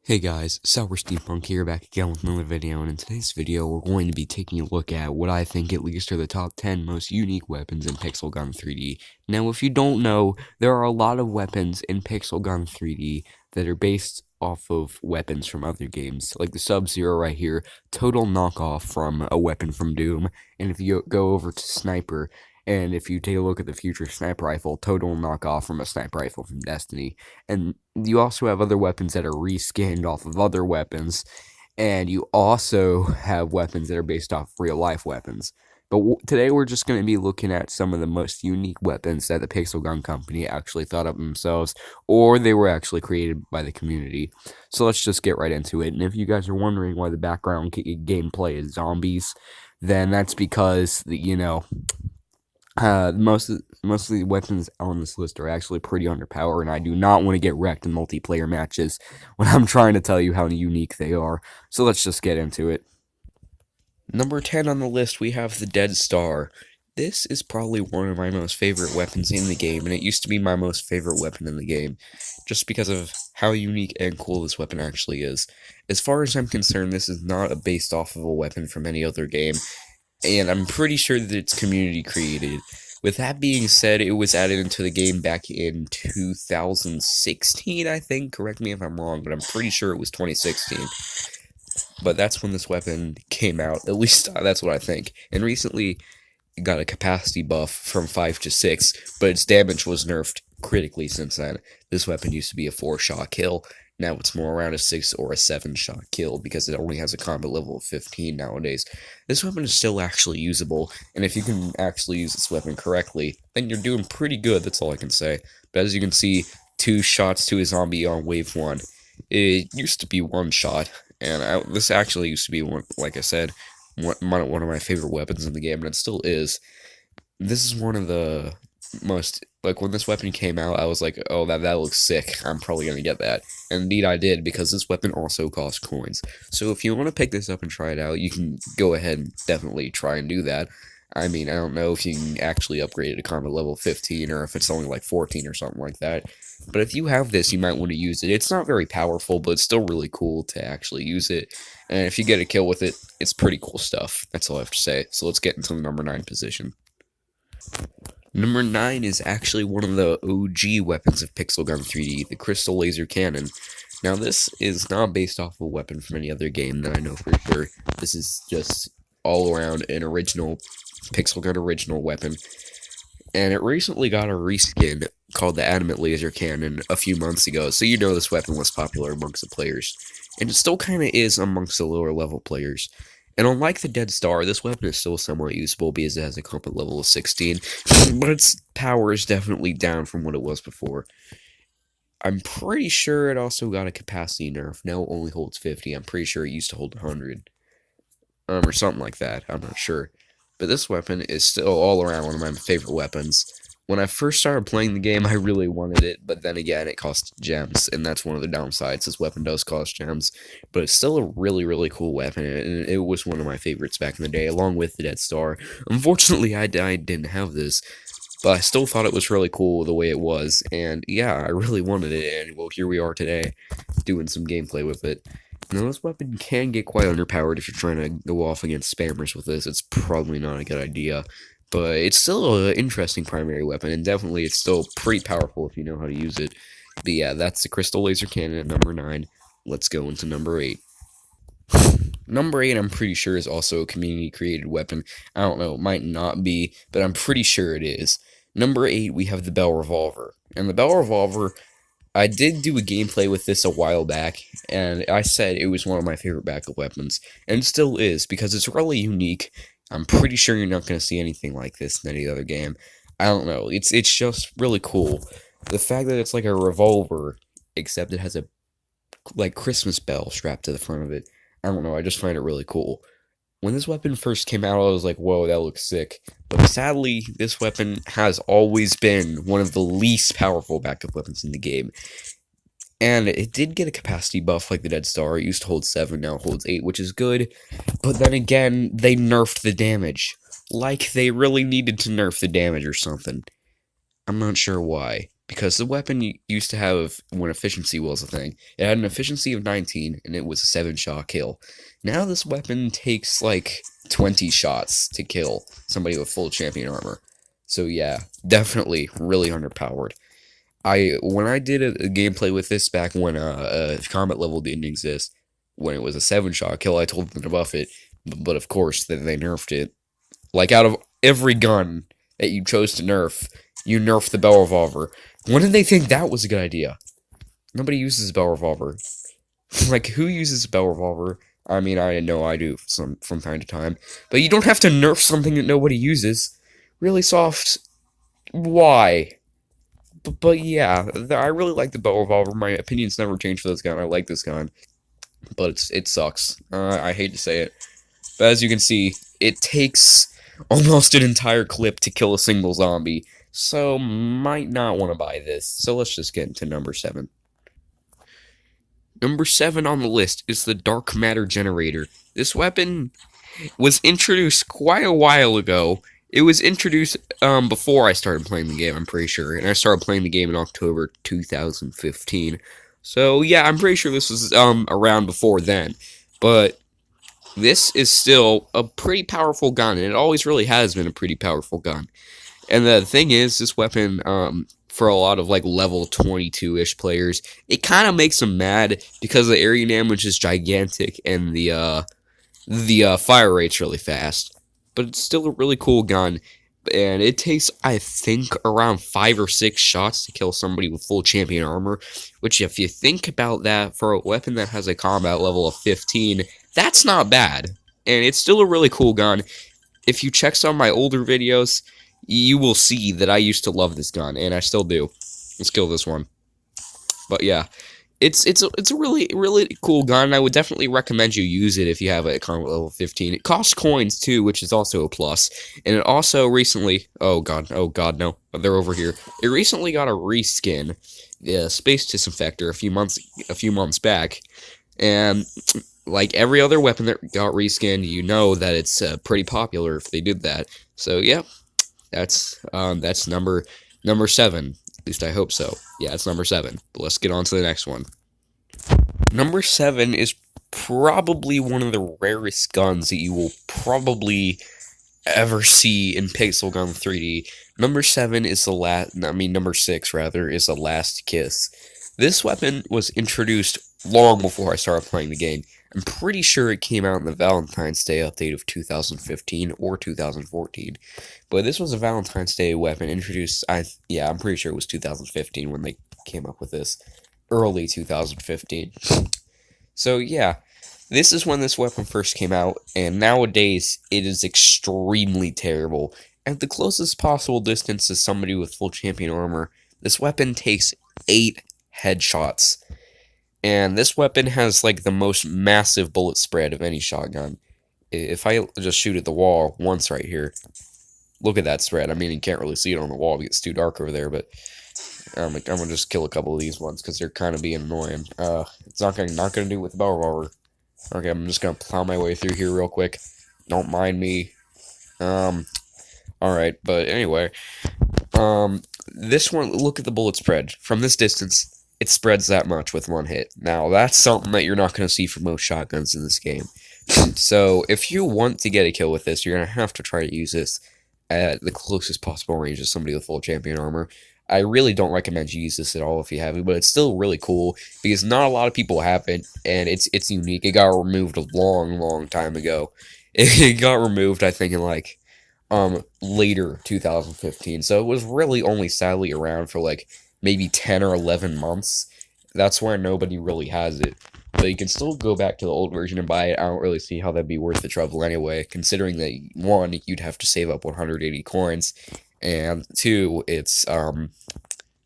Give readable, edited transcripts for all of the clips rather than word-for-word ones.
Hey guys, Sour Steampunk here, back again with another video, and in today's video we're going to be taking a look at what I think at least are the top 10 most unique weapons in Pixel Gun 3D. Now if you don't know, there are a lot of weapons in Pixel Gun 3D that are based off of weapons from other games, like the Sub-Zero right here, total knockoff from a weapon from Doom, and if you go over to Sniper, and if you take a look at the future sniper rifle, total knockoff from a sniper rifle from Destiny. And you also have other weapons that are reskinned off of other weapons, and you also have weapons that are based off real life weapons. But today we're just going to be looking at some of the most unique weapons that the Pixel Gun Company actually thought up themselves, or they were actually created by the community. So let's just get right into it. And if you guys are wondering why the background gameplay is zombies, then that's because, most of the weapons on this list are actually pretty underpowered, and I do not want to get wrecked in multiplayer matches when I'm trying to tell you how unique they are. So let's just get into it. Number 10 on the list, we have the Dead Star. This is probably one of my most favorite weapons in the game, and it used to be my most favorite weapon in the game, just because of how unique and cool this weapon actually is. As far as I'm concerned, this is not based off of a weapon from any other game, and I'm pretty sure that it's community created. With that being said, it was added into the game back in 2016, I think. Correct me if I'm wrong, but I'm pretty sure it was 2016. But that's when this weapon came out. At least that's what I think. And recently, it got a capacity buff from 5 to 6, but its damage was nerfed critically since then. This weapon used to be a 4-shot kill. Now it's more around a 6 or a 7-shot kill because it only has a combat level of 15 nowadays. This weapon is still actually usable, and if you can actually use this weapon correctly, then you're doing pretty good, that's all I can say. But as you can see, 2 shots to a zombie on wave 1. It used to be 1 shot, and this actually used to be, like I said, one of my favorite weapons in the game, and it still is. This is one of the most, like, when this weapon came out, I was like, oh, that looks sick, I'm probably gonna get that. And indeed I did, because this weapon also costs coins. So if you want to pick this up and try it out, you can go ahead and definitely try and do that. I mean, I don't know if you can actually upgrade it to combat level 15, or if it's only like 14 or something like that. But if you have this, you might want to use it. It's not very powerful, but it's still really cool to actually use it. And if you get a kill with it, it's pretty cool stuff. That's all I have to say. So let's get into the number 9 position. Number 9 is actually one of the OG weapons of Pixel Gun 3D, the Crystal Laser Cannon. Now, this is not based off of a weapon from any other game that I know for sure. This is just all around an original Pixel Gun original weapon. And it recently got a reskin called the Adamant Laser Cannon a few months ago, so you know this weapon was popular amongst the players. And it still kind of is amongst the lower level players. And unlike the Dead Star, this weapon is still somewhat usable because it has a combat level of 16, but its power is definitely down from what it was before. I'm pretty sure it also got a capacity nerf. Now it only holds 50. I'm pretty sure it used to hold 100. Or something like that. I'm not sure. But this weapon is still all around one of my favorite weapons. When I first started playing the game, I really wanted it, but then again, it costs gems, and that's one of the downsides. This weapon does cost gems, but it's still a really, really cool weapon, and it was one of my favorites back in the day, along with the Dead Star. Unfortunately, I didn't have this, but I still thought it was really cool the way it was, and yeah, I really wanted it, and well, here we are today, doing some gameplay with it. Now, this weapon can get quite underpowered if you're trying to go off against spammers with this. It's probably not a good idea. But it's still an interesting primary weapon, and definitely it's still pretty powerful if you know how to use it. But yeah, that's the Crystal Laser Cannon at number 9. Let's go into number 8. Number 8, I'm pretty sure, is also a community-created weapon. I don't know, it might not be, but I'm pretty sure it is. Number 8, we have the Bell Revolver. And the Bell Revolver, I did do a gameplay with this a while back, and I said it was one of my favorite backup weapons, and it still is, because it's really unique. I'm pretty sure you're not going to see anything like this in any other game. I don't know, it's just really cool. The fact that it's like a revolver, except it has a, like, Christmas bell strapped to the front of it. I don't know, I just find it really cool. When this weapon first came out, I was like, whoa, that looks sick. But sadly, this weapon has always been one of the least powerful backup weapons in the game. And it did get a capacity buff like the Dead Star. It used to hold 7, now it holds 8, which is good. But then again, they nerfed the damage. Like they really needed to nerf the damage or something. I'm not sure why. because the weapon used to have when efficiency was a thing. It had an efficiency of 19, and it was a 7-shot kill. Now this weapon takes like 20 shots to kill somebody with full champion armor. So yeah, definitely really underpowered. When I did a gameplay with this back when combat level didn't exist, when it was a 7-shot kill, I told them to buff it, but of course they nerfed it. Like out of every gun that you chose to nerf, you nerfed the bell revolver. When did they think that was a good idea? Nobody uses a bell revolver. Like, who uses a bell revolver? I mean, I know I do from time to time, but you don't have to nerf something that nobody uses. Really soft. Why? But yeah, I really like the bell revolver. My opinion's never changed for this gun. I like this gun, but it sucks. I hate to say it, but as you can see, it takes almost an entire clip to kill a single zombie. So might not want to buy this. So let's just get into number 7. Number 7 on the list is the Dark Matter Generator. This weapon was introduced quite a while ago. It was introduced before I started playing the game, I'm pretty sure. And I started playing the game in October 2015. So yeah, I'm pretty sure this was around before then. But this is still a pretty powerful gun, and it always really has been a pretty powerful gun. And the thing is, this weapon, for a lot of like level 22-ish players, it kind of makes them mad because the area damage is gigantic and the fire rate's really fast. But it's still a really cool gun, and it takes, I think, around 5 or 6 shots to kill somebody with full champion armor, which if you think about that, for a weapon that has a combat level of 15, that's not bad. And it's still a really cool gun. If you check some of my older videos, you will see that I used to love this gun, and I still do. Let's kill this one. But yeah, it's a really cool gun. I would definitely recommend you use it if you have a combat level 15. It costs coins too, which is also a plus. And it also recently, oh god, no, they're over here. It recently got a reskin, the Space Disinfector, a few months back, and like every other weapon that got reskinned, you know that it's pretty popular if they did that. So yeah, that's number 7. At least I hope so. Yeah, it's number 7. But let's get on to the next one. Number 7 is probably one of the rarest guns that you will probably ever see in Pixel Gun 3D. Number 7 is number 6 rather, is the Last Kiss. This weapon was introduced long before I started playing the game. I'm pretty sure it came out in the Valentine's Day update of 2015 or 2014. But this was a Valentine's Day weapon introduced, I'm pretty sure it was 2015 when they came up with this. Early 2015. So yeah, this is when this weapon first came out, and nowadays it is extremely terrible. At the closest possible distance to somebody with full champion armor, this weapon takes 8 headshots. And this weapon has like the most massive bullet spread of any shotgun. If I just shoot at the wall once right here, look at that spread. I mean, you can't really see it on the wall because it's too dark over there, but I'm gonna just kill a couple of these ones because they're kind of being annoying. It's not gonna do with the bell revolver. Okay, I'm just gonna plow my way through here real quick. Don't mind me. Alright, but anyway, this one, look at the bullet spread. From this distance, it spreads that much with one hit. Now, that's something that you're not going to see from most shotguns in this game. So, if you want to get a kill with this, you're going to have to try to use this at the closest possible range of somebody with full champion armor. I really don't recommend you use this at all if you have it, but it's still really cool, because not a lot of people have it, and it's unique. It got removed a long time ago. It got removed, I think, in like later 2015, so it was really only sadly around for like maybe 10 or 11 months. That's why nobody really has it. But you can still go back to the old version and buy it. I don't really see how that'd be worth the trouble anyway, considering that 1, you'd have to save up 180 coins, and 2, it's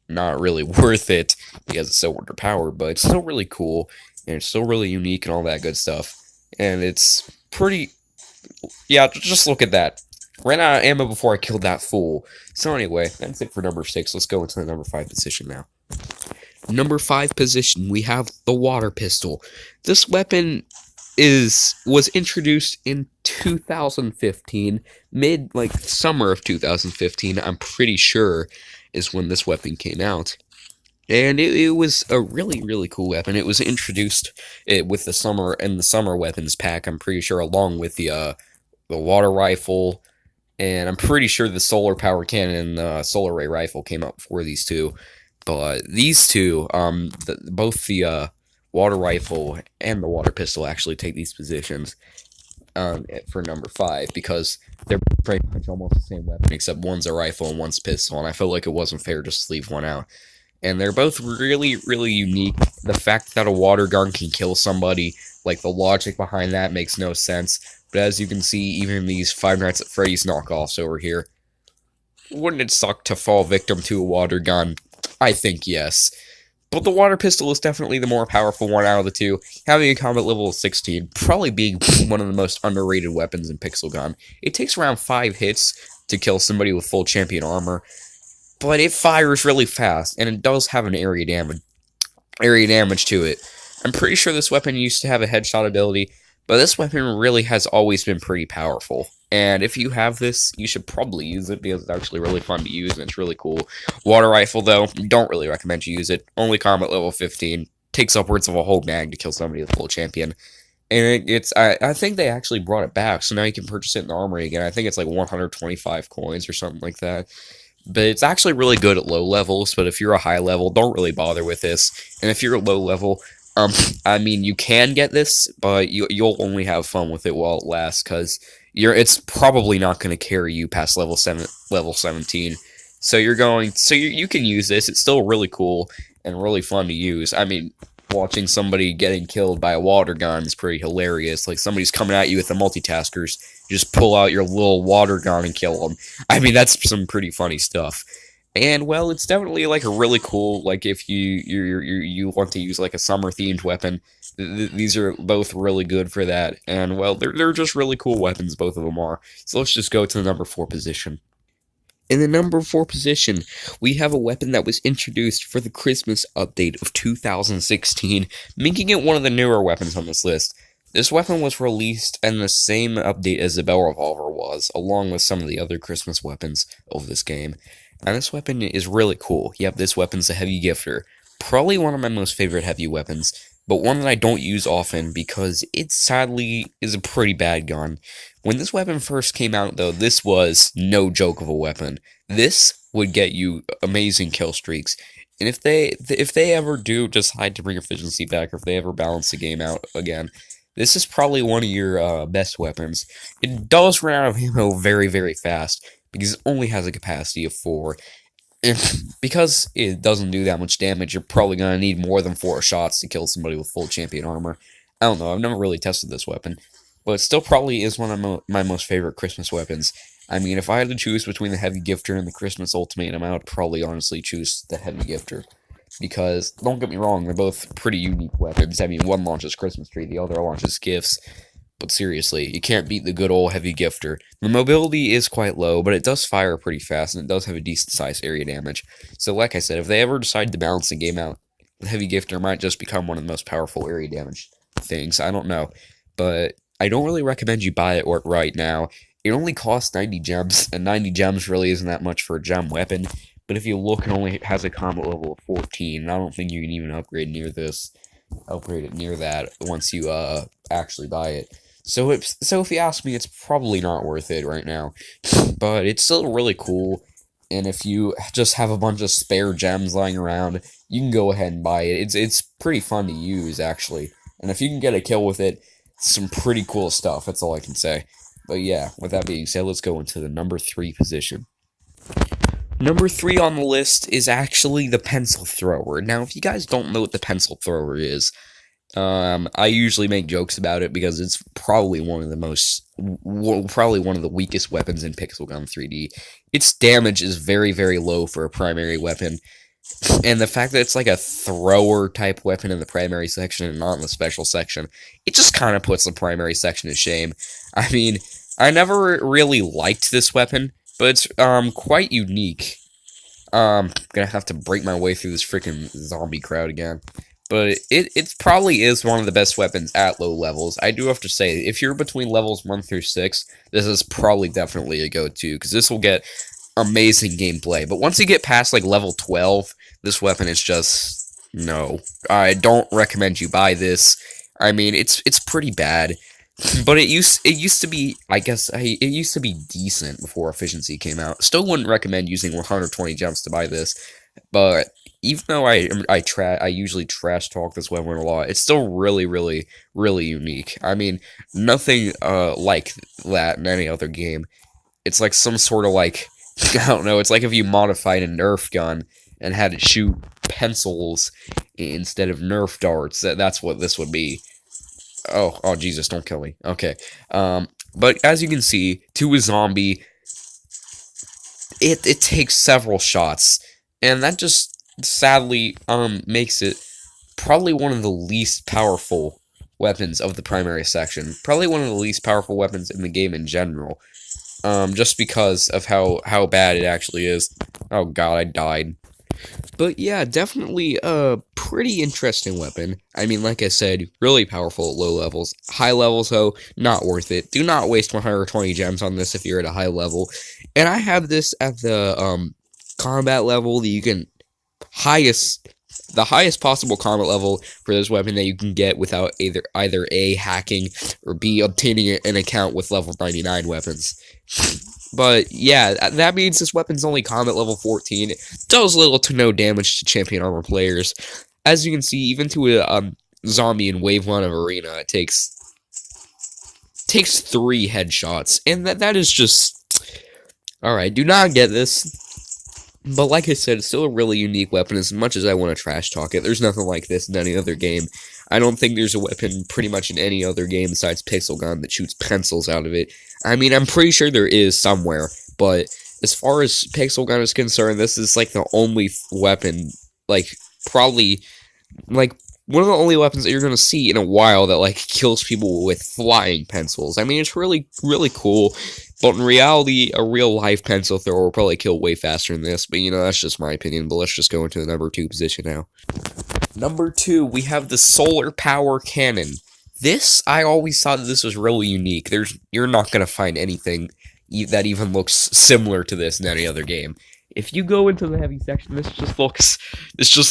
not really worth it because it's so underpowered, but it's still really cool, and it's still really unique and all that good stuff. And it's pretty... yeah, just look at that. Ran out of ammo before I killed that fool. So anyway, that's it for number 6. Let's go into the number 5 position now. Number 5 position, we have the water pistol. This weapon was introduced in 2015, summer of 2015, I'm pretty sure. is when this weapon came out. And it was a really, really cool weapon. It was introduced with the summer weapons pack, I'm pretty sure, along with the water rifle, and I'm pretty sure the solar power cannon and solar ray rifle came out before these two. But these two, both the water rifle and the water pistol actually take these positions for number 5 because they're pretty much almost the same weapon, except one's a rifle and one's pistol, and I felt like it wasn't fair just to leave one out. And they're both really, really unique. The fact that a water gun can kill somebody, like the logic behind that makes no sense. But as you can see, even these Five Nights at Freddy's knockoffs over here, wouldn't it suck to fall victim to a water gun? I think yes. But the water pistol is definitely the more powerful one out of the two, having a combat level of 16, probably being one of the most underrated weapons in Pixel Gun. It takes around 5 hits to kill somebody with full champion armor, but it fires really fast, and it does have an area damage to it. I'm pretty sure this weapon used to have a headshot ability, but this weapon really has always been pretty powerful. And if you have this, you should probably use it because it's actually really fun to use and it's really cool. Water rifle, though, don't really recommend you use it. Only combat level 15. Takes upwards of a whole mag to kill somebody with full champion. And I think they actually brought it back, so now you can purchase it in the armory again. I think it's like 125 coins or something like that. But it's actually really good at low levels, but if you're a high level, don't really bother with this. And if you're a low level, I mean, you can get this, but you'll only have fun with it while it lasts, because it's probably not going to carry you past level 17. So you can use this. It's still really cool and really fun to use. I mean, watching somebody getting killed by a water gun is pretty hilarious. Like, somebody's coming at you with the multitaskers, you just pull out your little water gun and kill them. I mean, that's some pretty funny stuff. And, well, it's definitely, like, a really cool, like, if you want to use, like, a summer-themed weapon, these are both really good for that. And, well, they're just really cool weapons, both of them are. So let's just go to the number 4 position. In the number 4 position, we have a weapon that was introduced for the Christmas update of 2016, making it one of the newer weapons on this list. This weapon was released in the same update as the Bell Revolver was, along with some of the other Christmas weapons of this game. And this weapon is really cool. Yep, this weapon's a heavy gifter. Probably one of my most favorite heavy weapons, but one that I don't use often because it sadly is a pretty bad gun. When this weapon first came out, though, this was no joke of a weapon. This would get you amazing kill streaks. And if they ever do decide to bring efficiency back, or if they ever balance the game out again, this is probably one of your best weapons. It does run out of ammo very, very fast, because it only has a capacity of 4. And because it doesn't do that much damage, you're probably going to need more than 4 shots to kill somebody with full champion armor. I don't know, I've never really tested this weapon, but it still probably is one of my most favorite Christmas weapons. I mean, if I had to choose between the Heavy Gifter and the Christmas Ultimatum, I would probably honestly choose the Heavy Gifter. Because, don't get me wrong, they're both pretty unique weapons. I mean, one launches Christmas tree, the other launches gifts. But seriously, you can't beat the good old Heavy Gifter. The mobility is quite low, but it does fire pretty fast, and it does have a decent-sized area damage. So like I said, if they ever decide to balance the game out, the Heavy Gifter might just become one of the most powerful area damage things. I don't know. But I don't really recommend you buy it right now. It only costs 90 gems, and 90 gems really isn't that much for a gem weapon. But if you look, it only has a combat level of 14, and I don't think you can even upgrade it near that once you actually buy it. So if you ask me, it's probably not worth it right now. But it's still really cool, and if you just have a bunch of spare gems lying around, you can go ahead and buy it. It's pretty fun to use, actually. And if you can get a kill with it, it's some pretty cool stuff, that's all I can say. But yeah, with that being said, let's go into the number 3 position. Number 3 on the list is actually the pencil thrower. Now, if you guys don't know what the pencil thrower is, I usually make jokes about it because it's probably one of the weakest weapons in Pixel Gun 3D. Its damage is very, very low for a primary weapon, and the fact that it's like a thrower type weapon in the primary section and not in the special section, it just kind of puts the primary section to shame. I mean, I never really liked this weapon, but it's quite unique. Gonna have to break my way through this freaking zombie crowd again. But it probably is one of the best weapons at low levels. I do have to say, if you're between levels 1 through 6, this is probably definitely a go-to, because this will get amazing gameplay. But once you get past like level 12, this weapon is just no. I don't recommend you buy this. I mean, it's pretty bad. But it used to be, I guess, it used to be decent before efficiency came out. Still wouldn't recommend using 120 gems to buy this, but even though I usually trash talk this weapon a lot, it's still really really unique. I mean, nothing like that in any other game. It's like some sort of like I don't know. It's like if you modified a Nerf gun and had it shoot pencils instead of Nerf darts. That's what this would be. Oh, Jesus, don't kill me. Okay. But as you can see, to a zombie, it takes several shots, and that just sadly makes it probably one of the least powerful weapons of the primary section. Probably one of the least powerful weapons in the game in general. Just because of how bad it actually is. Oh god, I died. But yeah, definitely a pretty interesting weapon. I mean, like I said, really powerful at low levels. High levels, though, not worth it. Do not waste 120 gems on this if you're at a high level. And I have this at the combat level that you can the highest possible combat level for this weapon that you can get without either A, hacking, or B, obtaining an account with level 99 weapons. But yeah, that means this weapon's only combat level 14. It does little to no damage to champion armor players. As you can see, even to a zombie in wave 1 of arena, it takes 3 headshots, and that is just alright. Do not get this. But like I said, it's still a really unique weapon. As much as I want to trash talk it, there's nothing like this in any other game. I don't think there's a weapon pretty much in any other game besides Pixel Gun that shoots pencils out of it. I mean, I'm pretty sure there is somewhere, but as far as Pixel Gun is concerned, this is like the only weapon, like probably like one of the only weapons that you're going to see in a while that like kills people with flying pencils. I mean, it's really cool. But in reality, a real life pencil thrower will probably kill way faster than this. But, you know, that's just my opinion. But let's just go into the number 2 position now. Number 2, we have the Solar Power Cannon. This, I always thought that this was really unique. You're not going to find anything that even looks similar to this in any other game. If you go into the heavy section, this just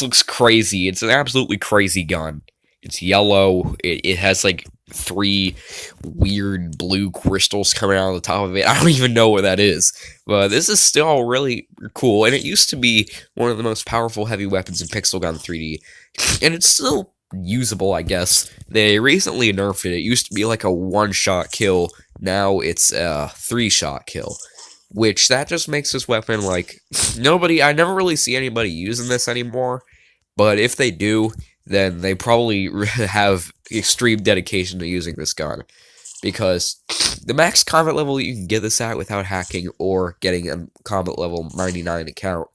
looks crazy. It's an absolutely crazy gun. It's yellow. It has like 3 weird blue crystals coming out of the top of it. I don't even know what that is. But this is still really cool. And it used to be one of the most powerful heavy weapons in Pixel Gun 3D. And it's still usable, I guess. They recently nerfed it. It used to be like a 1-shot kill. Now it's a 3-shot kill. Which, that just makes this weapon like... I never really see anybody using this anymore. But if they do, then they probably have extreme dedication to using this gun. Because the max combat level you can get this at without hacking or getting a combat level 99 account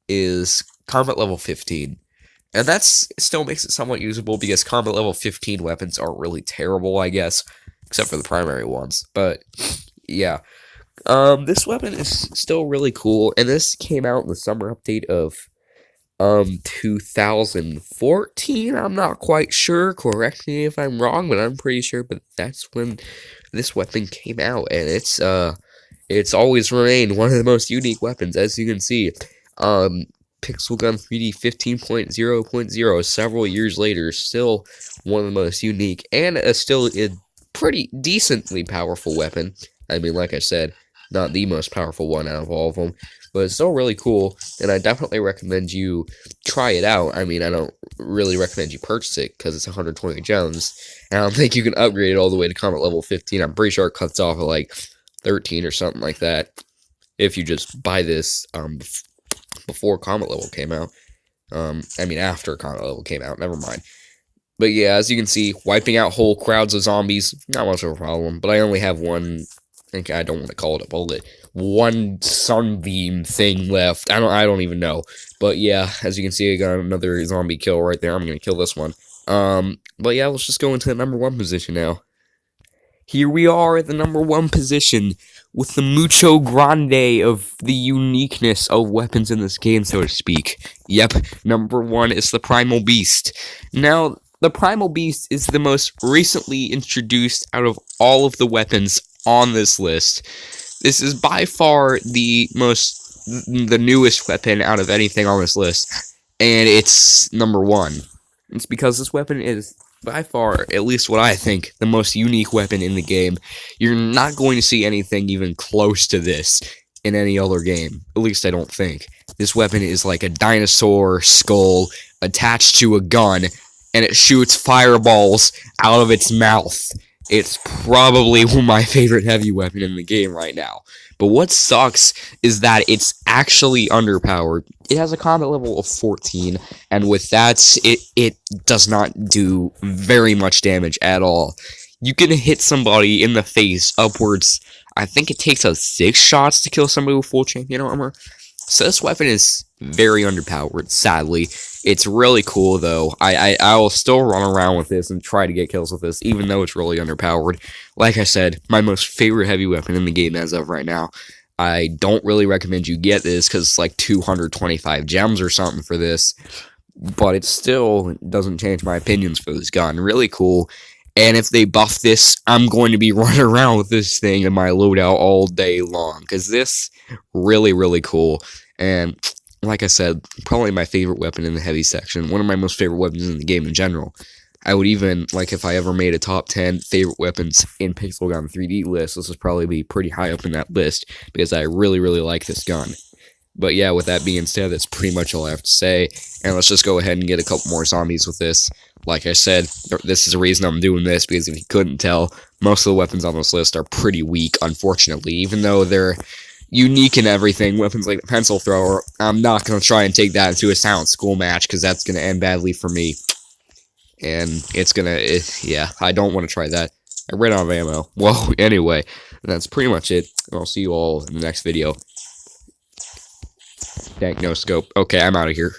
is combat level 15. And that still makes it somewhat usable because combat level 15 weapons are really terrible, I guess. Except for the primary ones. But, yeah. This weapon is still really cool. And this came out in the summer update of 2014, I'm not quite sure, correct me if I'm wrong, but I'm pretty sure, but that's when this weapon came out, and it's always remained one of the most unique weapons, as you can see. Pixel Gun 3D 15.0.0, several years later, still one of the most unique, and still a pretty decently powerful weapon. I mean, like I said, not the most powerful one out of all of them, but it's still really cool, and I definitely recommend you try it out. I mean, I don't really recommend you purchase it, because it's 120 gems, and I don't think you can upgrade it all the way to combat level 15. I'm pretty sure it cuts off at, like, 13 or something like that, if you just buy this, before combat level came out. I mean, after combat level came out, never mind. But yeah, as you can see, wiping out whole crowds of zombies, not much of a problem, but I only have one, I don't want to call it a bullet, one sunbeam thing left. I don't even know. But yeah, as you can see, I got another zombie kill right there. I'm gonna kill this one. But yeah, let's just go into the number 1 position now. Here we are at the number 1 position with the mucho grande of the uniqueness of weapons in this game, so to speak. Yep, number 1 is the Primal Beast. Now, the Primal Beast is the most recently introduced out of all of the weapons on this list. This is by far the most the newest weapon out of anything on this list, and it's number 1. It's because this weapon is by far, at least what I think, the most unique weapon in the game. You're not going to see anything even close to this in any other game. At least I don't think. This weapon is like a dinosaur skull attached to a gun, and it shoots fireballs out of its mouth. It's probably my favorite heavy weapon in the game right now. But what sucks is that it's actually underpowered. It has a combat level of 14, and with that, it does not do very much damage at all. You can hit somebody in the face upwards. I think it takes us 6 shots to kill somebody with full champion armor. So this weapon is very underpowered, sadly. It's really cool, though. I will still run around with this and try to get kills with this, even though it's really underpowered. Like I said, my most favorite heavy weapon in the game as of right now. I don't really recommend you get this, because it's like 225 gems or something for this. But it still doesn't change my opinions for this gun. Really cool. And if they buff this, I'm going to be running around with this thing in my loadout all day long, because this really, really cool. And like I said, probably my favorite weapon in the heavy section. One of my most favorite weapons in the game in general. I would even, like, if I ever made a top 10 favorite weapons in Pixel Gun 3D list, this would probably be pretty high up in that list, because I really, really like this gun. But yeah, with that being said, that's pretty much all I have to say. And let's just go ahead and get a couple more zombies with this. Like I said, this is the reason I'm doing this, because if you couldn't tell, most of the weapons on this list are pretty weak, unfortunately. Even though they're unique and everything, weapons like the pencil thrower, I'm not going to try and take that into a Silent School match, because that's going to end badly for me. And it's going to, yeah, I don't want to try that. I ran out of ammo. Well, anyway, that's pretty much it. I'll see you all in the next video. Dank no scope. Okay, I'm out of here.